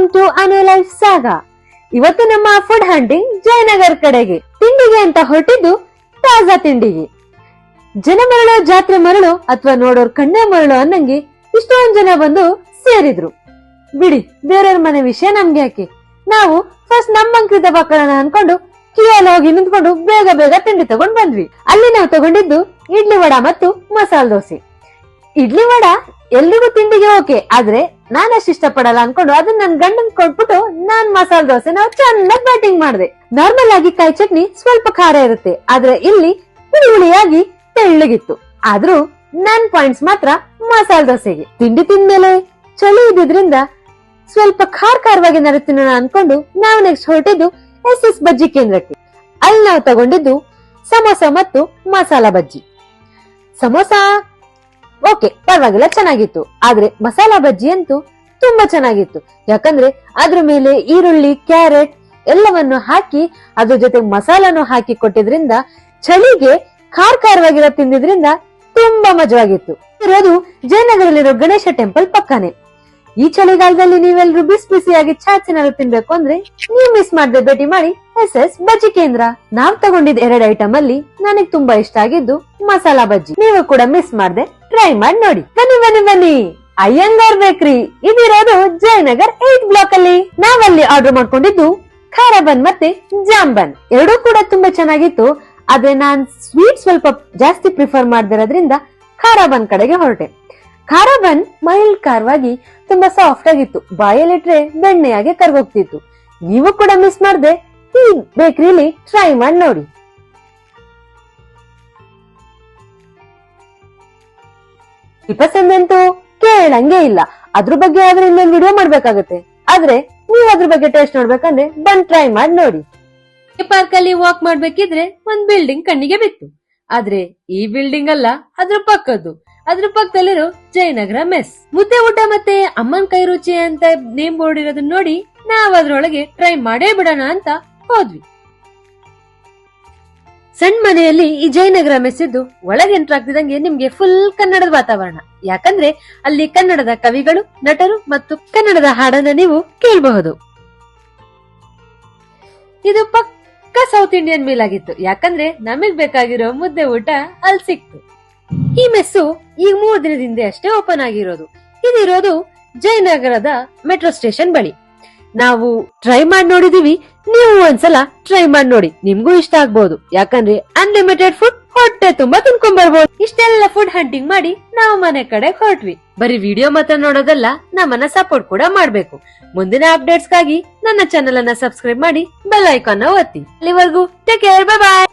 Welcome to Anu life saga. ಇವತ್ತು ನಮ್ಮ food hunting Jayanagar ಕಡೆಗೆ. ತಿಂಡಿಗೆ ಅಂತ ಹೊರಟಿದ್ದು ತಾಜಾ ತಿಂಡಿಗೆ. ಜನ ಮರಳು ಜಾತ್ರೆ ಮರಳು ಅಥವಾ ನೋಡೋರ್ ಕಣ್ಣೆ ಮರಳು ಅನ್ನಂಗೆ ಇಷ್ಟೊಂದ್ ಜನ ಬಂದು ಸೇರಿದ್ರು. ಬಿಡಿ, ಬೇರೆಯವ್ರ ಮನೆ ವಿಷಯ ನಮ್ಗೆ ಯಾಕೆ, ನಾವು ಫಸ್ಟ್ ನಮ್ಮ ಅಂಕಿತ ಬಾಕಳನ ಅನ್ಕೊಂಡು ಕಿಯಲ್ಲಿ ಹೋಗಿ ನಿಂತ್ಕೊಂಡು ಬೇಗ ಬೇಗ ತಿಂಡಿ ತಗೊಂಡ್ ಬಂದ್ವಿ. ಅಲ್ಲಿ ನಾವು ತಗೊಂಡಿದ್ದು ಇಡ್ಲಿ ವಡ ಮತ್ತು ಮಸಾಲ ದೋಸೆ. ಇಡ್ಲಿ ವಡ ಎಲ್ರಿಗೂ ತಿಂಡಿಗೆ ಓಕೆ, ಆದ್ರೆ ನಾನಷ್ಟು ಇಷ್ಟಪಡಲ್ಲ ಅನ್ಕೊಂಡು ಅದನ್ನ ನನ್ ಗಂಡನ್ ಕೊಟ್ಬಿಟ್ಟು ನಾನ್ ಮಸಾಲ ದೋಸೆ ನಾವು ಚೆನ್ನಾಗಿ ಬ್ಯಾಟಿಂಗ್ ಮಾಡಿದೆ. ನಾರ್ಮಲ್ ಆಗಿ ಕಾಯಿ ಚಟ್ನಿ ಸ್ವಲ್ಪ ಖಾರ ಇರುತ್ತೆ, ಆದ್ರೆ ಇಲ್ಲಿ ಹುಳಿ ಹುಳಿಯಾಗಿ ತೆಳ್ಳಗಿತ್ತು. ಆದ್ರೂ ನನ್ ಪಾಯಿಂಟ್ಸ್ ಮಾತ್ರ ಮಸಾಲ ದೋಸೆಗೆ. ತಿಂಡಿ ತಿಂದ್ಮೇಲೆ ಚಳಿ ಇದ್ದಿದ್ರಿಂದ ಸ್ವಲ್ಪ ಖಾರವಾಗಿ ತಿನ್ನೋಣ ಅನ್ಕೊಂಡು ನಾವು ನೆಕ್ಸ್ಟ್ ಹೊರಟಿದ್ದು SS ಬಜ್ಜಿ ಕೇಂದ್ರಕ್ಕೆ. ಅಲ್ಲಿ ನಾವು ತಗೊಂಡಿದ್ದು ಸಮೋಸ ಮತ್ತು ಮಸಾಲಾ ಬಜ್ಜಿ. ಸಮೋಸ ಓಕೆ ಪರವಾಗಿಲ್ಲ, ಚೆನ್ನಾಗಿತ್ತು. ಆದ್ರೆ ಮಸಾಲಾ ಬಜ್ಜಿ ಅಂತೂ ತುಂಬಾ ಚೆನ್ನಾಗಿತ್ತು. ಯಾಕಂದ್ರೆ ಅದ್ರ ಮೇಲೆ ಈರುಳ್ಳಿ, ಕ್ಯಾರೆಟ್ ಎಲ್ಲವನ್ನು ಹಾಕಿ ಅದ್ರ ಜೊತೆ ಮಸಾಲಾನು ಹಾಕಿ ಕೊಟ್ಟಿದ್ರಿಂದ ಚಳಿಗೆ ಖಾರವಾಗಿರೋ ತಿಂದಿದ್ರಿಂದ ತುಂಬಾ ಮಜವಾಗಿತ್ತು. ಇರೋದು ಜಯನಗರಲ್ಲಿರೋ ಗಣೇಶ ಟೆಂಪಲ್ ಪಕ್ಕನೆ. ಈ ಚಳಿಗಾಲದಲ್ಲಿ ನೀವೆಲ್ಲರೂ ಬಿಸಿ ಬಿಸಿಯಾಗಿ ಚಾಚಿನಾರು ತಿನ್ಬೇಕು ಅಂದ್ರೆ ನೀವು ಮಿಸ್ ಮಾಡದೆ ಭೇಟಿ ಮಾಡಿ SS ಬಜ್ಜಿ ಕೇಂದ್ರ. ನಾವ್ ತಗೊಂಡಿದ್ 2 ಐಟಮ್ ಅಲ್ಲಿ ನನಗ್ ತುಂಬಾ ಇಷ್ಟ ಆಗಿದ್ದು ಮಸಾಲಾ ಬಜ್ಜಿ. ನೀವು ಕೂಡ ಮಿಸ್ ಮಾಡದೆ ಟ್ರೈ ಮಾಡಿ ನೋಡಿ. ಬನ್ನಿ ಬನ್ನಿ ಬನ್ನಿ, ಅಯ್ಯಂಗಾರ್ ಬೇಕರಿ ಇದಿರೋದು ಜಯನಗರ್ 8 ಬ್ಲಾಕ್ ಅಲ್ಲಿ. ನಾವಲ್ಲಿ ಆರ್ಡರ್ ಮಾಡ್ಕೊಂಡಿದ್ದು ಖಾರ ಬನ್ ಮತ್ತೆ ಜಾಮ್ ಬನ್. ಎರಡೂ ಕೂಡ ತುಂಬಾ ಚೆನ್ನಾಗಿತ್ತು. ಆದ್ರೆ ನಾನ್ ಸ್ವೀಟ್ ಸ್ವಲ್ಪ ಜಾಸ್ತಿ ಪ್ರಿಫರ್ ಮಾಡ್ದಿರೋದ್ರಿಂದ ಖಾರ ಬನ್ ಕಡೆಗೆ ಹೊರಟೆ. ಖಾರ ಬನ್ ಮೈಲ್ಡ್ ಖಾರವಾಗಿ ತುಂಬಾ ಸಾಫ್ಟ್ ಆಗಿತ್ತು. ಬಾಯಲ್ಲಿಟ್ರೆ ಬೆಣ್ಣೆಯಾಗಿ ಕರ್ಗೋಗ್ತಿತ್ತು. ನೀವು ಕೂಡ ಮಿಸ್ ಮಾಡದೆ ಈ ಬೇಕರಿಲಿ ಟ್ರೈ ಮಾಡಿ ನೋಡಿ. ಪಸಂದಂತೂ ಕೇಳಂಗೆ ಇಲ್ಲ. ಅದ್ರ ಬಗ್ಗೆ ಆದ್ರೆ ಇನ್ನೊಂದು ವಿಡಿಯೋ ಮಾಡ್ಬೇಕಾಗತ್ತೆ. ಆದ್ರೆ ನೀವು ಅದ್ರ ಬಗ್ಗೆ ಟೇಸ್ಟ್ ನೋಡ್ಬೇಕಂದ್ರೆ ಬಂದ್ ಟ್ರೈ ಮಾಡಿ ನೋಡಿ. ಈ ಪಾರ್ಕ್ ಅಲ್ಲಿ ವಾಕ್ ಮಾಡ್ಬೇಕಿದ್ರೆ ಒಂದ್ ಬಿಲ್ಡಿಂಗ್ ಕಣ್ಣಿಗೆ ಬಿತ್ತು. ಆದ್ರೆ ಈ ಬಿಲ್ಡಿಂಗ್ ಅಲ್ಲ, ಅದ್ರ ಪಕ್ಕದ್ದು. ಅದ್ರ ಪಕ್ಕದಲ್ಲಿರೋ ಜಯನಗರ ಮೆಸ್. ಮುದ್ದೆ ಊಟ ಮತ್ತೆ ಅಮ್ಮನ್ ಕೈ ರುಚಿ ಅಂತ ನೇಮ್ ಬೋರ್ಡ್ ಇರೋದನ್ನ ನೋಡಿ ನಾವ್ ಅದ್ರೊಳಗೆ ಟ್ರೈ ಮಾಡೇ ಬಿಡೋಣ ಅಂತ ಹೋದ್ವಿ. ಸಣ್ಣ ಮನೆಯಲ್ಲಿ ಈ ಜಯನಗರ ಮೆಸ್ ಇದ್ದು ಒಳಗೆ ಎಂಟರ್ ಆಗ್ತಿದಂಗೆ ನಿಮ್ಗೆ ಫುಲ್ ಕನ್ನಡದ ವಾತಾವರಣ. ಯಾಕಂದ್ರೆ ಅಲ್ಲಿ ಕನ್ನಡದ ಕವಿಗಳು, ನಟರು ಮತ್ತು ಕನ್ನಡದ ಹಾಡನ್ನ ನೀವು ಕೇಳಬಹುದು. ಇದು ಪಕ್ಕ ಸೌತ್ ಇಂಡಿಯನ್ ಮೀಲ್ ಆಗಿತ್ತು. ಯಾಕಂದ್ರೆ ನಮಗ್ ಬೇಕಾಗಿರೋ ಮುದ್ದೆ ಊಟ ಅಲ್ಲಿ ಸಿಕ್ತು. ಈ ಮೆಸ್ಸು ಈಗ 3 ದಿನದಿಂದ ಅಷ್ಟೇ ಓಪನ್ ಆಗಿರೋದು. ಇದಿರೋದು ಜಯನಗರದ ಮೆಟ್ರೋ ಸ್ಟೇಷನ್ ಬಳಿ. ನಾವು ಟ್ರೈ ಮಾಡಿ ನೋಡಿದೀವಿ. ನೀವು ಒಂದ್ಸಲ ಟ್ರೈ ಮಾಡಿ ನೋಡಿ, ನಿಮ್ಗೂ ಇಷ್ಟ ಆಗ್ಬಹುದು. ಯಾಕಂದ್ರೆ ಅನ್ಲಿಮಿಟೆಡ್ ಫುಡ್ ಹೊಟ್ಟೆ ತುಂಬಾ ತಿನ್ಕೊಂಡ್ ಬರ್ಬೋದು. ಇಷ್ಟೆಲ್ಲ ಫುಡ್ ಹಂಟಿಂಗ್ ಮಾಡಿ ನಾವು ಮನೆ ಕಡೆ ಹೊರಟ್ವಿ. ಬರೀ ವಿಡಿಯೋ ಮಾತ್ರ ನೋಡೋದಲ್ಲ, ನಮ್ಮನ್ನ ಸಪೋರ್ಟ್ ಕೂಡ ಮಾಡ್ಬೇಕು. ಮುಂದಿನ ಅಪ್ಡೇಟ್ಸ್ ಗಾಗಿ ನನ್ನ ಚಾನೆಲ್ ಅನ್ನ ಸಬ್ಸ್ಕ್ರೈಬ್ ಮಾಡಿ ಬೆಲ್ ಐಕಾನ್ ಒತ್ತಿ. ಅಲ್ಲಿವರೆಗೂ ಟೇಕ್ ಕೇರ್, ಬೈ ಬೈ.